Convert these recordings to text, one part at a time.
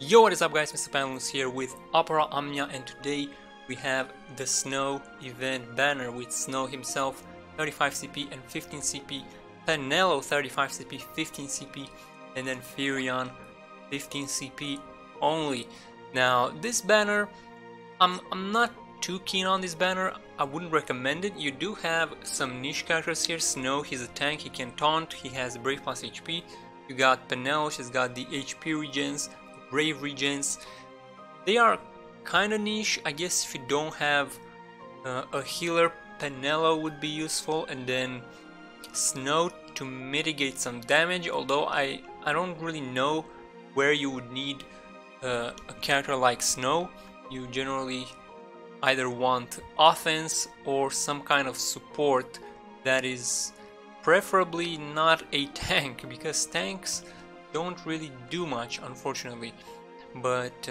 Yo, what is up guys, MrPantaloons here with Omnia, and today we have the Snow event banner with Snow himself 35 CP and 15 CP, Penelo 35 CP, 15 CP, and then Furion 15 CP only. Now this banner, I'm not too keen on this banner. I wouldn't recommend it. You do have some niche characters here. Snow, he's a tank, he can taunt, he has Brave plus HP. You got Penelo, she's got the HP regens, Brave regens. They are kind of niche. I guess if you don't have a healer, Penelo would be useful, and then Snow to mitigate some damage, although I don't really know where you would need a character like Snow. You generally either want offense or some kind of support that is preferably not a tank, because tanks don't really do much, unfortunately. But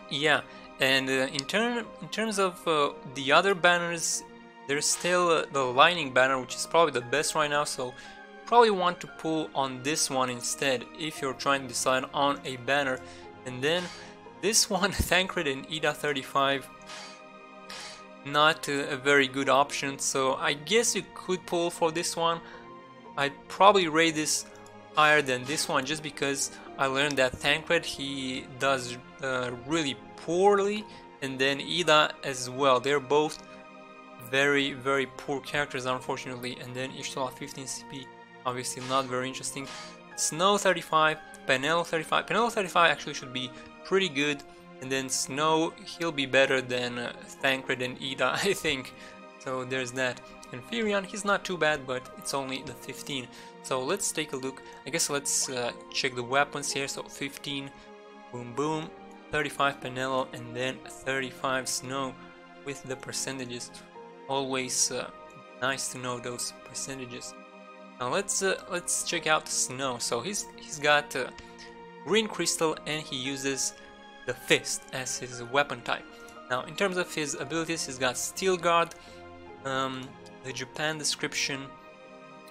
yeah, and in terms of the other banners, there's still the lightning banner, which is probably the best right now, so probably want to pull on this one instead if you're trying to decide on a banner. And then this one, Thancred and Ida 35, not a very good option, so I guess you could pull for this one. I'd probably rate this higher than this one just because I learned that Thancred, he does really poorly, and then Ida as well. They're both very poor characters, unfortunately. And then Ishtola 15 CP, obviously not very interesting. Snow 35, Penelo 35. Penelo 35 actually should be pretty good, and then Snow, he'll be better than Thancred and Ida, I think. So there's that. And Furion, he's not too bad, but it's only the 15. So let's take a look. I guess let's check the weapons here. So 15, boom boom, 35 Penelo, and then 35 Snow with the percentages. Always nice to know those percentages. Now let's check out Snow. So he's got green crystal, and he uses the fist as his weapon type. Now in terms of his abilities, he's got Steel Guard. The Japan description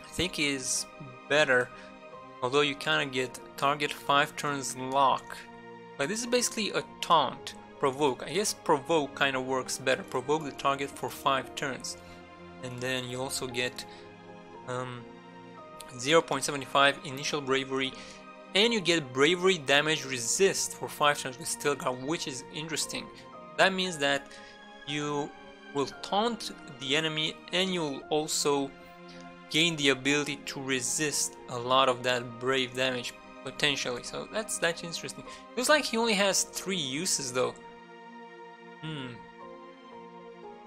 I think is better, although you kind of get target 5 turns lock. But this is basically a taunt, provoke. I guess provoke kind of works better. Provoke the target for 5 turns, and then you also get 0.75 initial bravery, and you get bravery damage resist for 5 turns with Steel Guard, which is interesting. That means that you will taunt the enemy, and you'll also gain the ability to resist a lot of that brave damage potentially. So that's interesting. Looks like he only has 3 uses though.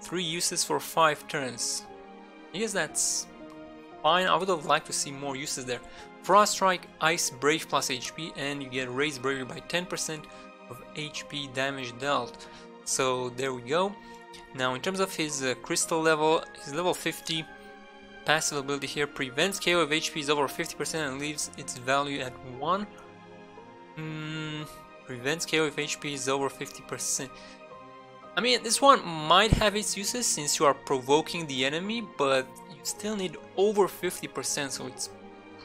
3 uses for 5 turns. I guess that's fine. I would have liked to see more uses there. Frost Strike, Ice, Brave plus HP, and you get raised bravery by 10% of HP damage dealt. So there we go. Now in terms of his crystal level, he's level 50. Passive ability here prevents KO if HP is over 50% and leaves its value at 1. Prevents KO if HP is over 50%. I mean, this one might have its uses since you are provoking the enemy, but you still need over 50%, so it's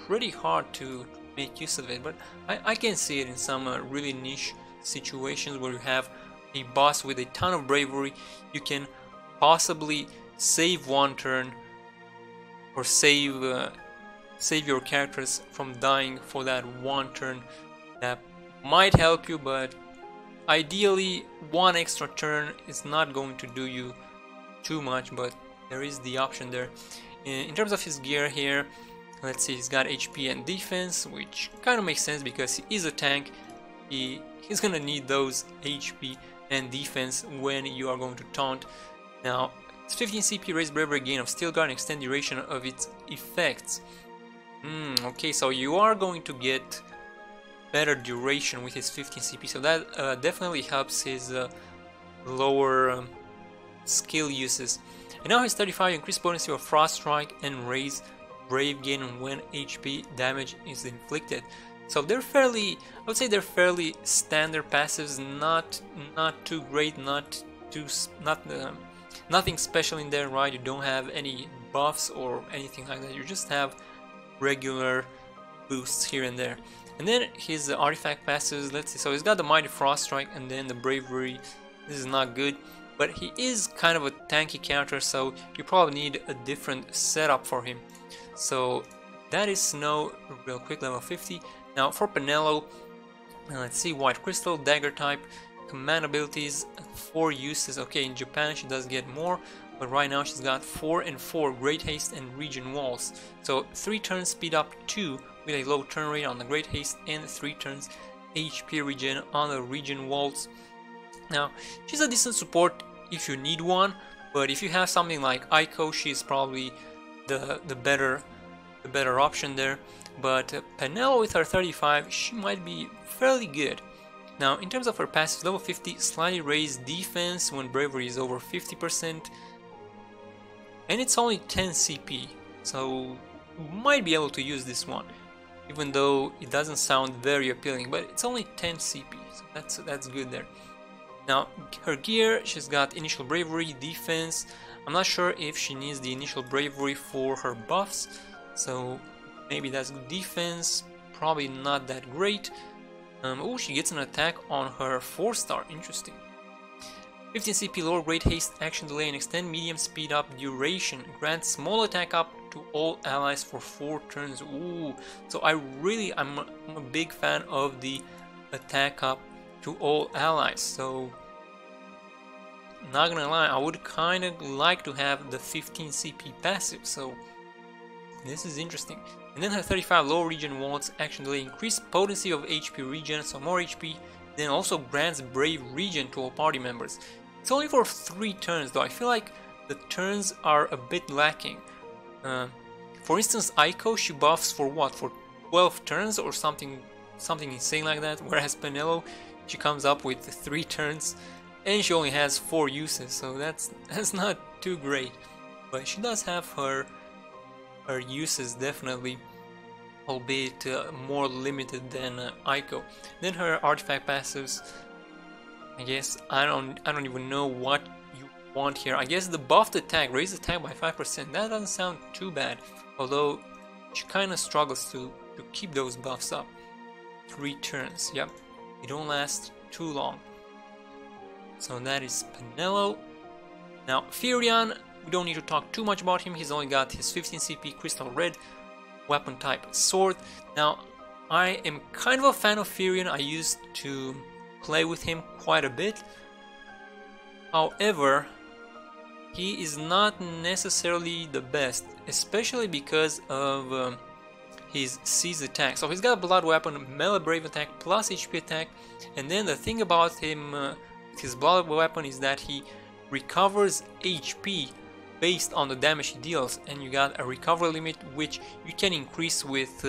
pretty hard to make use of it. But I can see it in some really niche situations where you have a boss with a ton of bravery. You can possibly save 1 turn, or save your characters from dying for that 1 turn. That might help you, but ideally 1 extra turn is not going to do you too much, but there is the option there. In terms of his gear here, let's see, he's got HP and defense, which kind of makes sense because he is a tank. He's gonna need those HP and defense when you are going to taunt. Now it's 15 CP, raise bravery, gain of Steel Guard, and extend duration of its effects. Okay, so you are going to get better duration with his 15 CP, so that definitely helps his lower skill uses. And now his 35, increase potency of Frost Strike and raise brave gain when HP damage is inflicted. So they're fairly, I would say they're fairly standard passives, not too great, nothing special in there, right? You don't have any buffs or anything like that. You just have regular boosts here and there. And then his artifact passes, let's see, so he's got the Mighty Frost Strike and then the Bravery. This is not good, but he is kind of a tanky character, so you probably need a different setup for him. So that is Snow, real quick, level 50. Now for Penelo, let's see, White Crystal, Dagger type, command abilities, 4 uses. Okay, in Japan she does get more, but right now she's got 4 and 4, Great Haste and Regen Walls. So 3 turns speed up 2 with a low turn rate on the Great Haste and 3 turns HP regen on the Regen Walls. Now she's a decent support if you need one, but if you have something like Aiko, she's probably the better option there. But Penelo with her 35, she might be fairly good. Now in terms of her passive, level 50, slightly raised defense when bravery is over 50%, and it's only 10 CP, so you might be able to use this one, even though it doesn't sound very appealing, but it's only 10 CP, so that's good there. Now her gear, she's got initial bravery, defense. I'm not sure if she needs the initial bravery for her buffs, so maybe that's good. Defense, probably not that great. Oh, she gets an attack on her 4-star, interesting. 15 CP, lower Great Haste, action delay and extend medium speed up duration. Grants small attack up to all allies for 4 turns. Ooh, so I'm a big fan of the attack up to all allies. So not gonna lie, I would kind of like to have the 15 CP passive. So this is interesting. And then her 35 low regen walls, action delay, increased potency of HP regen, so more HP, then also grants brave regen to all party members. It's only for 3 turns though. I feel like the turns are a bit lacking. For instance, Aiko, she buffs for what? For 12 turns or something insane like that, whereas Penelo, she comes up with 3 turns and she only has 4 uses, so that's not too great. But she does have her uses definitely, albeit more limited than Aiko. Then her artifact passives, I guess I don't even know what you want here. I guess the buffed attack, raise attack by 5%. That doesn't sound too bad, although she kind of struggles to keep those buffs up. 3 turns, yep, they don't last too long. So that is Penelo. Now Firion, we don't need to talk too much about him. He's only got his 15 CP crystal red, weapon type sword. Now I am kind of a fan of Firion. I used to play with him quite a bit. However, he is not necessarily the best, especially because of his seize attack. So he's got a blood weapon, melee brave attack plus HP attack, and then the thing about him, his blood weapon, is that he recovers HP based on the damage he deals, and you got a recovery limit which you can increase with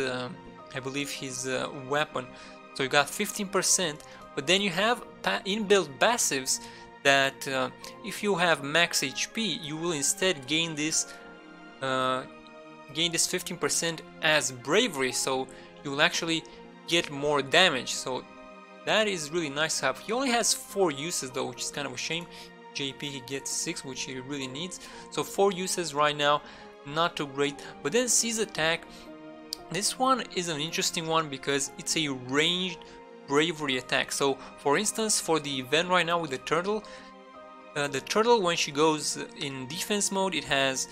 I believe his weapon. So you got 15%, but then you have inbuilt passives that if you have max HP, you will instead gain this 15% as bravery, so you will actually get more damage. So that is really nice to have. He only has 4 uses though, which is kind of a shame. JP he gets 6, which he really needs. So 4 uses right now, not too great. But then seize attack, this one is an interesting one because it's a ranged bravery attack. So for instance, for the event right now with the turtle when she goes in defense mode, it has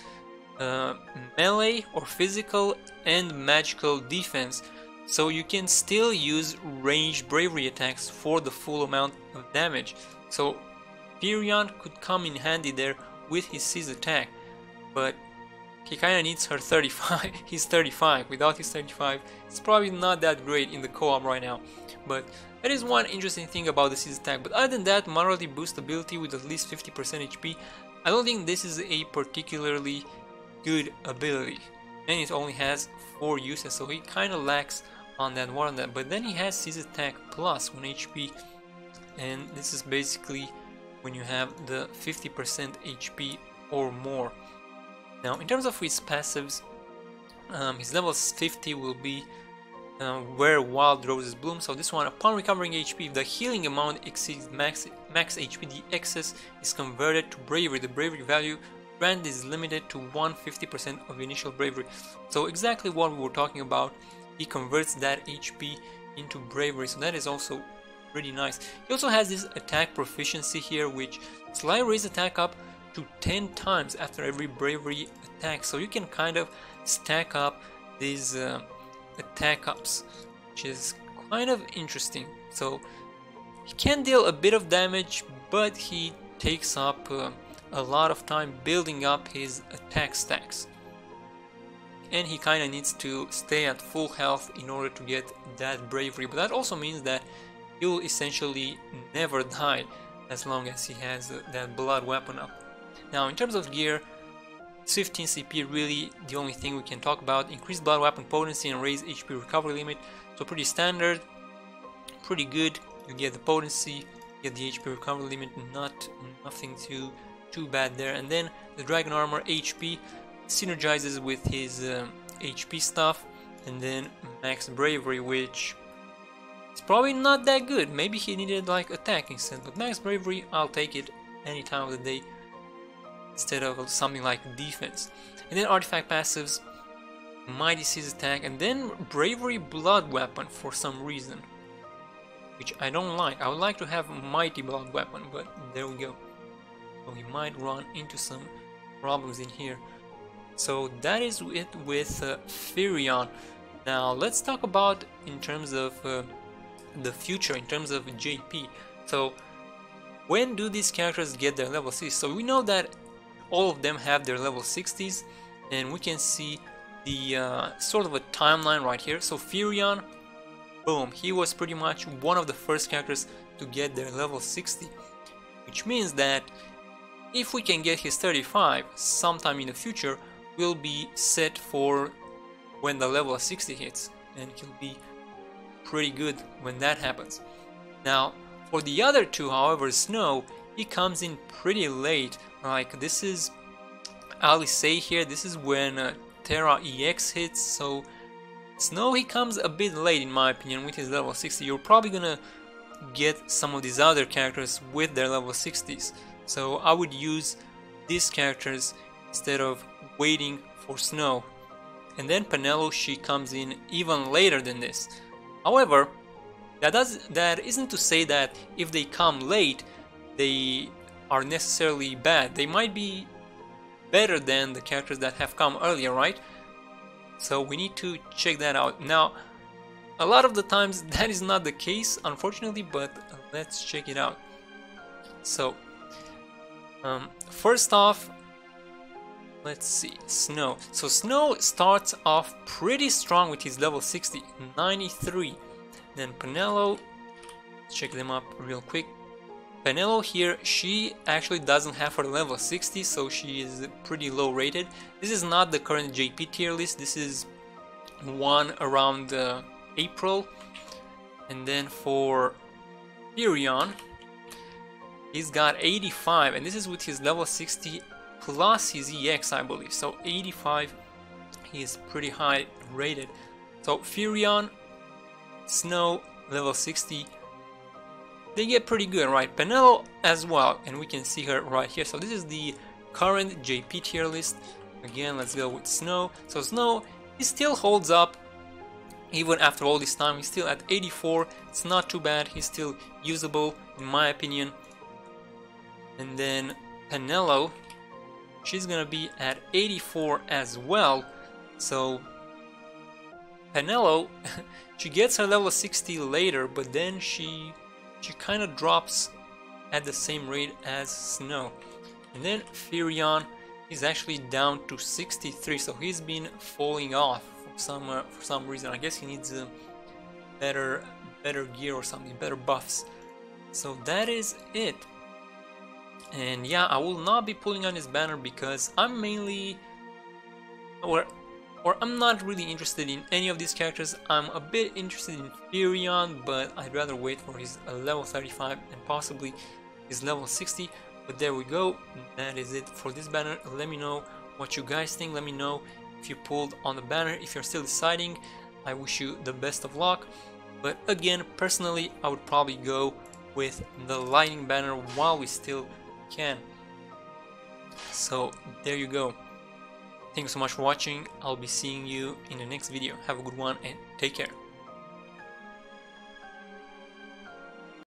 melee or physical and magical defense. So you can still use ranged bravery attacks for the full amount of damage. So Firion could come in handy there with his seize attack, but he kinda needs her 35. He's 35. Without his 35, it's probably not that great in the co-op right now. But that is one interesting thing about the seize attack. But other than that, moderately boost ability with at least 50% HP. I don't think this is a particularly good ability, and it only has 4 uses, so he kinda lacks on that one. But then he has seize attack plus 1 HP, and this is basically when you have the 50% HP or more. Now in terms of his passives, his level 50 will be where wild roses bloom. So this one, upon recovering HP, if the healing amount exceeds max HP, the excess is converted to bravery. The bravery value grant is limited to 150% of initial bravery. So exactly what we were talking about, he converts that HP into bravery, so that is also pretty nice. He also has this attack proficiency here, which slightly raises attack up to 10 times after every bravery attack, so you can kind of stack up these attack ups, which is kind of interesting. So he can deal a bit of damage, but he takes up a lot of time building up his attack stacks, and he kind of needs to stay at full health in order to get that bravery, but that also means that he'll essentially never die as long as he has that blood weapon up. Now in terms of gear, 15 CP really the only thing we can talk about. Increased blood weapon potency and raise HP recovery limit, so pretty standard, pretty good. You get the potency, you get the HP recovery limit, nothing too bad there. And then the dragon armor HP synergizes with his HP stuff, and then max bravery, which is probably not that good. Maybe he needed like attack instead, but max bravery, I'll take it any time of the day instead of something like defense. And then artifact passives, mighty seize attack, and then bravery blood weapon for some reason, which I don't like. I would like to have mighty blood weapon, but there we go. So we might run into some problems in here. So that is it with Firion. Now let's talk about in terms of the future, in terms of JP. So when do these characters get their level 6? So we know that all of them have their level 60s, and we can see the sort of a timeline right here. So Firion, boom, he was pretty much one of the first characters to get their level 60, which means that if we can get his 35 sometime in the future, we'll be set for when the level 60 hits, and he'll be pretty good when that happens. Now for the other two, however, Snow, he comes in pretty late. Like this is, I'll say here, this is when Terra EX hits, so Snow, he comes a bit late in my opinion with his level 60. You're probably gonna get some of these other characters with their level 60s, so I would use these characters instead of waiting for Snow. And then Penelo, she comes in even later than this. However, that isn't to say that if they come late they are necessarily bad. They might be better than the characters that have come earlier, right? So we need to check that out. Now a lot of the times that is not the case, unfortunately, but let's check it out. So first off, let's see, Snow. So Snow starts off pretty strong with his level 60, 93. Then Penelo, let's check them up real quick. Penelo here, she actually doesn't have her level 60, so she is pretty low rated. This is not the current JP tier list, this is one around April. And then for Firion, he's got 85, and this is with his level 60 plus his EX, I believe. So 85, he is pretty high rated. So Firion, Snow, level 60, they get pretty good, right? Penelo as well, and we can see her right here. So this is the current JP tier list. Again, let's go with Snow. So Snow, he still holds up even after all this time. He's still at 84. It's not too bad. He's still usable in my opinion. And then Penelo, she's gonna be at 84 as well. So Penelo, she gets her level 60 later, but then she kind of drops at the same rate as Snow. And then Firion is actually down to 63, so he's been falling off for some reason. I guess he needs better gear or something, better buffs. So that is it. And yeah, I will not be pulling on his banner because I'm mainly, or I'm not really interested in any of these characters. I'm a bit interested in Firion, but I'd rather wait for his level 35 and possibly his level 60. But there we go, that is it for this banner. Let me know what you guys think. Let me know if you pulled on the banner. If you're still deciding, I wish you the best of luck. But again, personally, I would probably go with the lightning banner while we still can. So there you go. Thank you so much for watching. I'll be seeing you in the next video. Have a good one and take care.